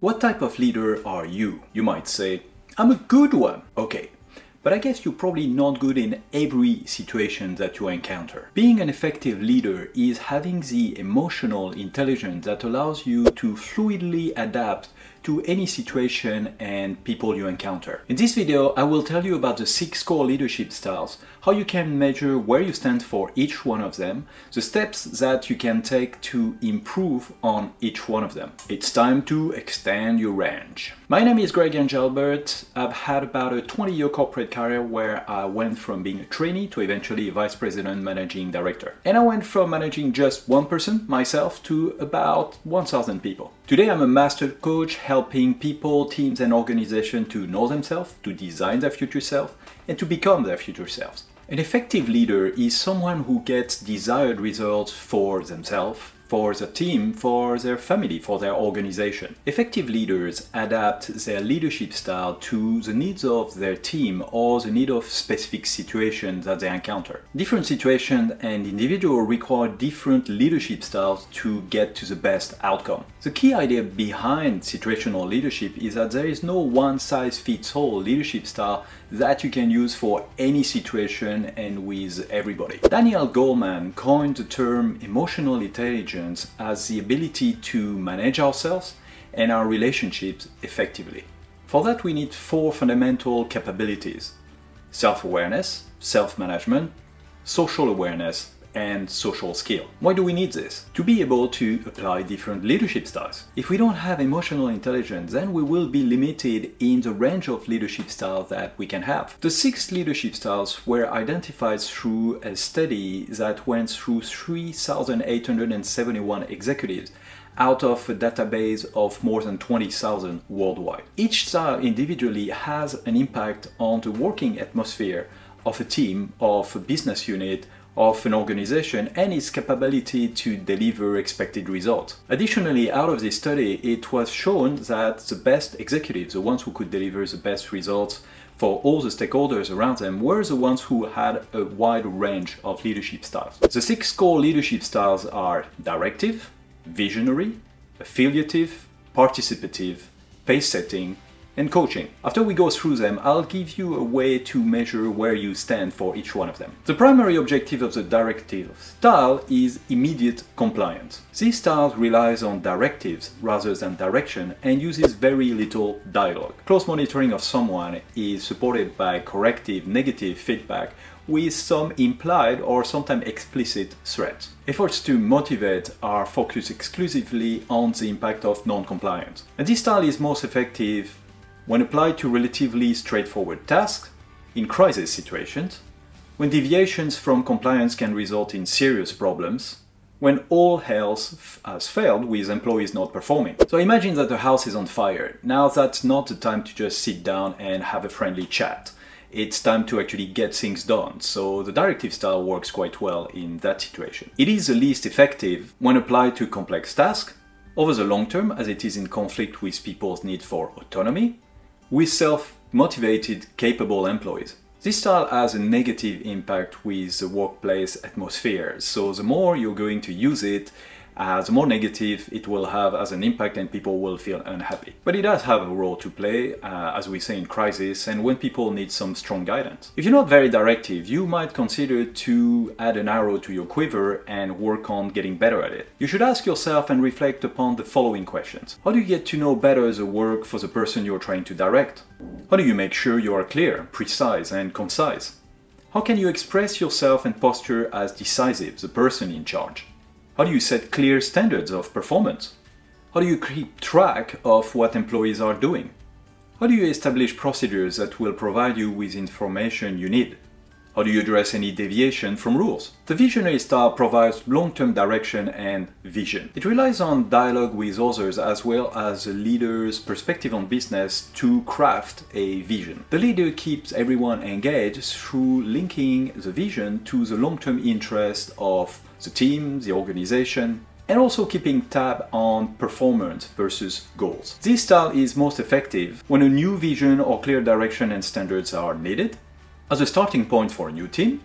What type of leader are you? You might say, I'm a good one. Okay, but I guess you're probably not good in every situation that you encounter. Being an effective leader is having the emotional intelligence that allows you to fluidly adapt to any situation and people you encounter. In this video, I will tell you about the 6 core leadership styles, how you can measure where you stand for each one of them, the steps that you can take to improve on each one of them. It's time to extend your range. My name is Greg Angelbert. I've had about a 20-year corporate career where I went from being a trainee to eventually a vice president managing director. And I went from managing just one person, myself, to about 1,000 people. Today I'm a master coach helping people, teams and organizations to know themselves, to design their future self, and to become their future selves. An effective leader is someone who gets desired results for themselves, for the team, for their family, for their organization. Effective leaders adapt their leadership style to the needs of their team or the need of specific situations that they encounter. Different situations and individuals require different leadership styles to get to the best outcome. The key idea behind situational leadership is that there is no one-size-fits-all leadership style that you can use for any situation and with everybody. Daniel Goleman coined the term emotional intelligence as the ability to manage ourselves and our relationships effectively. For that, we need 4 fundamental capabilities: self-awareness, self-management, social awareness, and social skill. Why do we need this? To be able to apply different leadership styles. If we don't have emotional intelligence, then we will be limited in the range of leadership styles that we can have. The 6 leadership styles were identified through a study that went through 3,871 executives out of a database of more than 20,000 worldwide. Each style individually has an impact on the working atmosphere of a team, of a business unit, of an organization and its capability to deliver expected results. Additionally, out of this study, it was shown that the best executives, the ones who could deliver the best results for all the stakeholders around them, were the ones who had a wide range of leadership styles. The 6 core leadership styles are Directive, Visionary, Affiliative, Participative, Pacesetting, and Coaching. After we go through them, I'll give you a way to measure where you stand for each one of them. The primary objective of the Directive style is immediate compliance. This style relies on directives rather than direction and uses very little dialogue. Close monitoring of someone is supported by corrective negative feedback with some implied or sometimes explicit threats. Efforts to motivate are focused exclusively on the impact of non-compliance. And this style is most effective when applied to relatively straightforward tasks, in crisis situations, when deviations from compliance can result in serious problems, when all else has failed with employees not performing. So imagine that the house is on fire. Now that's not the time to just sit down and have a friendly chat. It's time to actually get things done. So the directive style works quite well in that situation. It is the least effective when applied to complex tasks, over the long term, as it is in conflict with people's need for autonomy, with self-motivated, capable employees. This style has a negative impact with the workplace atmosphere, so the more you're going to use it, the more negative it will have as an impact and people will feel unhappy. But it does have a role to play, as we say in crisis, and when people need some strong guidance. If you're not very directive, you might consider to add an arrow to your quiver and work on getting better at it. You should ask yourself and reflect upon the following questions. How do you get to know better the work for the person you're trying to direct? How do you make sure you are clear, precise, and concise? How can you express yourself and posture as decisive, the person in charge? How do you set clear standards of performance? How do you keep track of what employees are doing? How do you establish procedures that will provide you with information you need? How do you address any deviation from rules? The visionary style provides long-term direction and vision. It relies on dialogue with others as well as a leader's perspective on business to craft a vision. The leader keeps everyone engaged through linking the vision to the long-term interest of the team, the organization, and also keeping tab on performance versus goals. This style is most effective when a new vision or clear direction and standards are needed, as a starting point for a new team,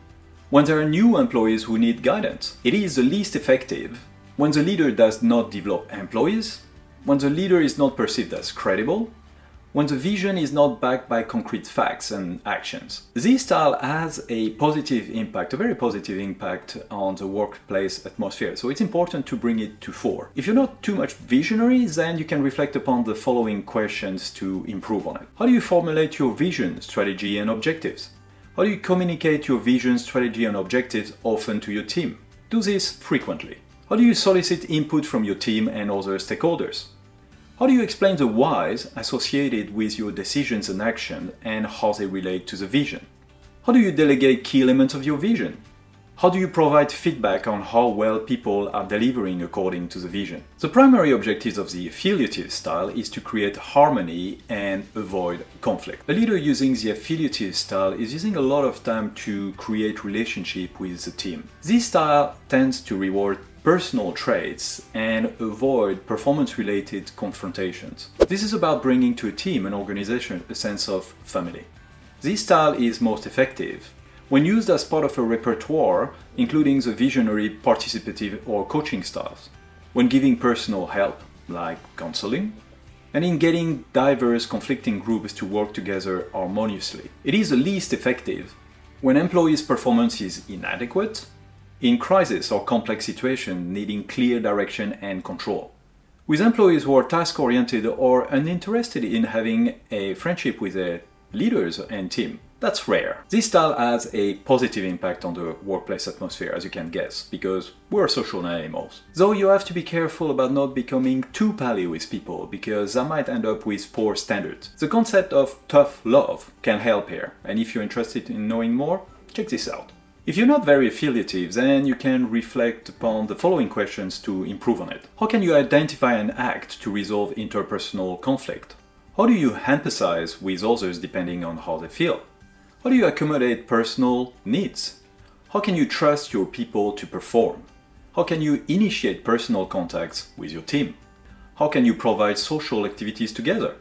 when there are new employees who need guidance. It is the least effective when the leader does not develop employees, when the leader is not perceived as credible, when the vision is not backed by concrete facts and actions. This style has a positive impact, a very positive impact on the workplace atmosphere, so it's important to bring it to fore. If you're not too much visionary, then you can reflect upon the following questions to improve on it. How do you formulate your vision, strategy, and objectives? How do you communicate your vision, strategy, and objectives often to your team? Do this frequently. How do you solicit input from your team and other stakeholders? How do you explain the whys associated with your decisions and action and how they relate to the vision? How do you delegate key elements of your vision? How do you provide feedback on how well people are delivering according to the vision? The primary objectives of the affiliative style is to create harmony and avoid conflict. A leader using the affiliative style is using a lot of time to create relationship with the team. This style tends to reward personal traits and avoid performance-related confrontations. This is about bringing to a team and organization a sense of family. This style is most effective when used as part of a repertoire, including the visionary, participative, or coaching styles, when giving personal help, like counseling, and in getting diverse conflicting groups to work together harmoniously. It is the least effective when employees' performance is inadequate, in crisis or complex situations needing clear direction and control. With employees who are task-oriented or uninterested in having a friendship with their leaders and team, that's rare. This style has a positive impact on the workplace atmosphere, as you can guess, because we're social animals. Though you have to be careful about not becoming too pally with people, because that might end up with poor standards. The concept of tough love can help here, and if you're interested in knowing more, check this out. If you're not very affiliative, then you can reflect upon the following questions to improve on it. How can you identify and act to resolve interpersonal conflict? How do you empathize with others depending on how they feel? How do you accommodate personal needs? How can you trust your people to perform? How can you initiate personal contacts with your team? How can you provide social activities together?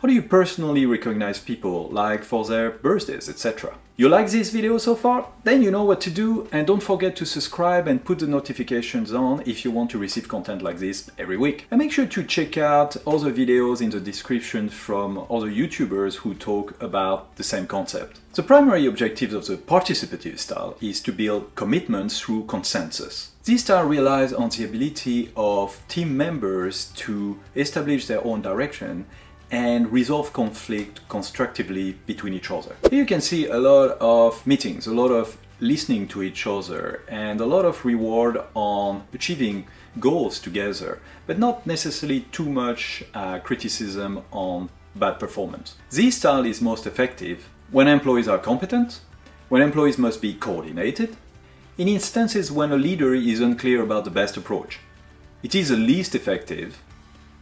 How do you personally recognize people, like for their birthdays, etc.? You like this video so far? Then you know what to do, and don't forget to subscribe and put the notifications on if you want to receive content like this every week. And make sure to check out other videos in the description from other YouTubers who talk about the same concept. The primary objective of the participative style is to build commitments through consensus. This style relies on the ability of team members to establish their own direction and resolve conflict constructively between each other. Here you can see a lot of meetings, a lot of listening to each other, and a lot of reward on achieving goals together, but not necessarily too much criticism on bad performance. This style is most effective when employees are competent, when employees must be coordinated, in instances when a leader is unclear about the best approach. It is the least effective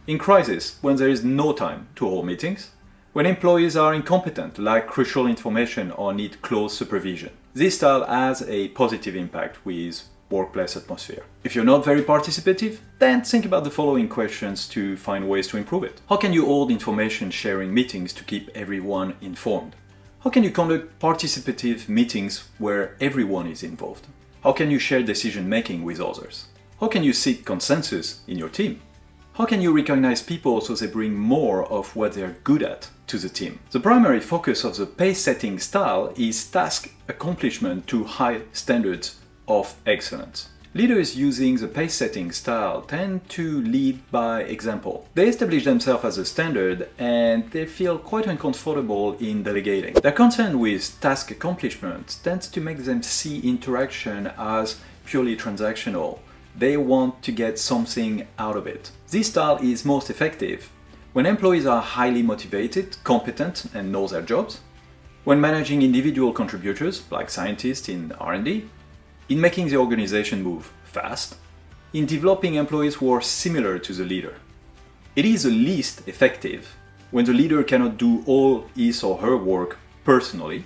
in crisis, when there is no time to hold meetings, when employees are incompetent, lack crucial information, or need close supervision. This style has a positive impact with workplace atmosphere. If you're not very participative, then think about the following questions to find ways to improve it. How can you hold information sharing meetings to keep everyone informed? How can you conduct participative meetings where everyone is involved? How can you share decision making with others? How can you seek consensus in your team? How can you recognize people so they bring more of what they're good at to the team? The primary focus of the pace-setting style is task accomplishment to high standards of excellence. Leaders using the pace-setting style tend to lead by example. They establish themselves as a standard and they feel quite uncomfortable in delegating. Their concern with task accomplishment tends to make them see interaction as purely transactional. They want to get something out of it. This style is most effective when employees are highly motivated, competent, and know their jobs, when managing individual contributors, like scientists in R&D, in making the organization move fast, in developing employees who are similar to the leader. It is the least effective when the leader cannot do all his or her work personally,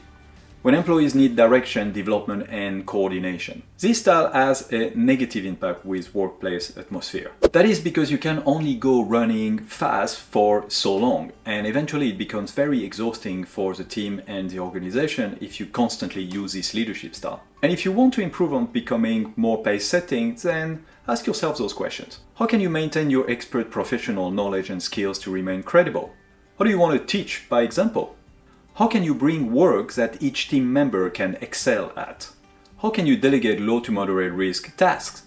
when employees need direction, development, and coordination. This style has a negative impact with workplace atmosphere. That is because you can only go running fast for so long, and eventually it becomes very exhausting for the team and the organization if you constantly use this leadership style. And if you want to improve on becoming more pace-setting, then ask yourself those questions. How can you maintain your expert professional knowledge and skills to remain credible? How do you want to teach by example? How can you bring work that each team member can excel at? How can you delegate low to moderate risk tasks?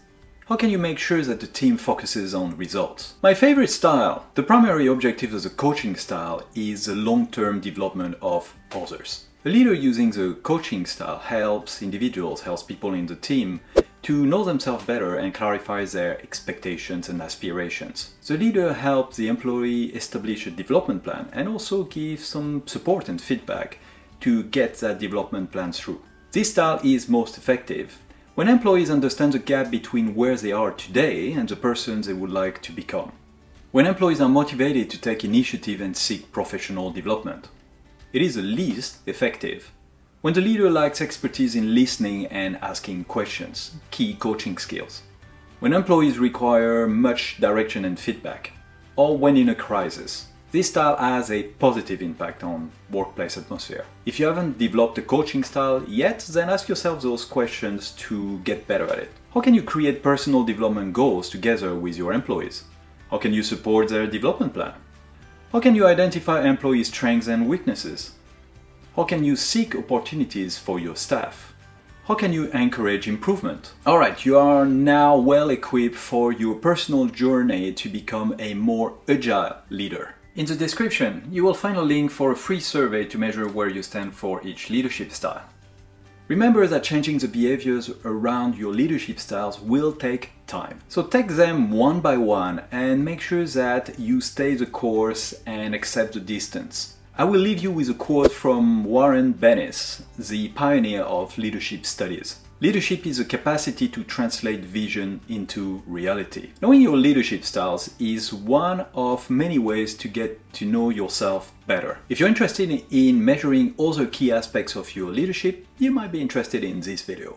How can you make sure that the team focuses on results? My favorite style, the primary objective of the coaching style, is the long-term development of others. A leader using the coaching style helps individuals, helps people in the team to know themselves better and clarify their expectations and aspirations. The leader helps the employee establish a development plan and also give some support and feedback to get that development plan through. This style is most effective when employees understand the gap between where they are today and the person they would like to become. When employees are motivated to take initiative and seek professional development. It is the least effective when the leader lacks expertise in listening and asking questions, key coaching skills. When employees require much direction and feedback, or when in a crisis. This style has a positive impact on workplace atmosphere. If you haven't developed a coaching style yet, then ask yourself those questions to get better at it. How can you create personal development goals together with your employees? How can you support their development plan? How can you identify employee strengths and weaknesses? How can you seek opportunities for your staff? How can you encourage improvement? Alright, you are now well equipped for your personal journey to become a more agile leader. In the description, you will find a link for a free survey to measure where you stand for each leadership style. Remember that changing the behaviors around your leadership styles will take time. So take them one by one and make sure that you stay the course and accept the distance. I will leave you with a quote from Warren Bennis, the pioneer of leadership studies. Leadership is a capacity to translate vision into reality. Knowing your leadership styles is one of many ways to get to know yourself better. If you're interested in measuring other key aspects of your leadership, you might be interested in this video.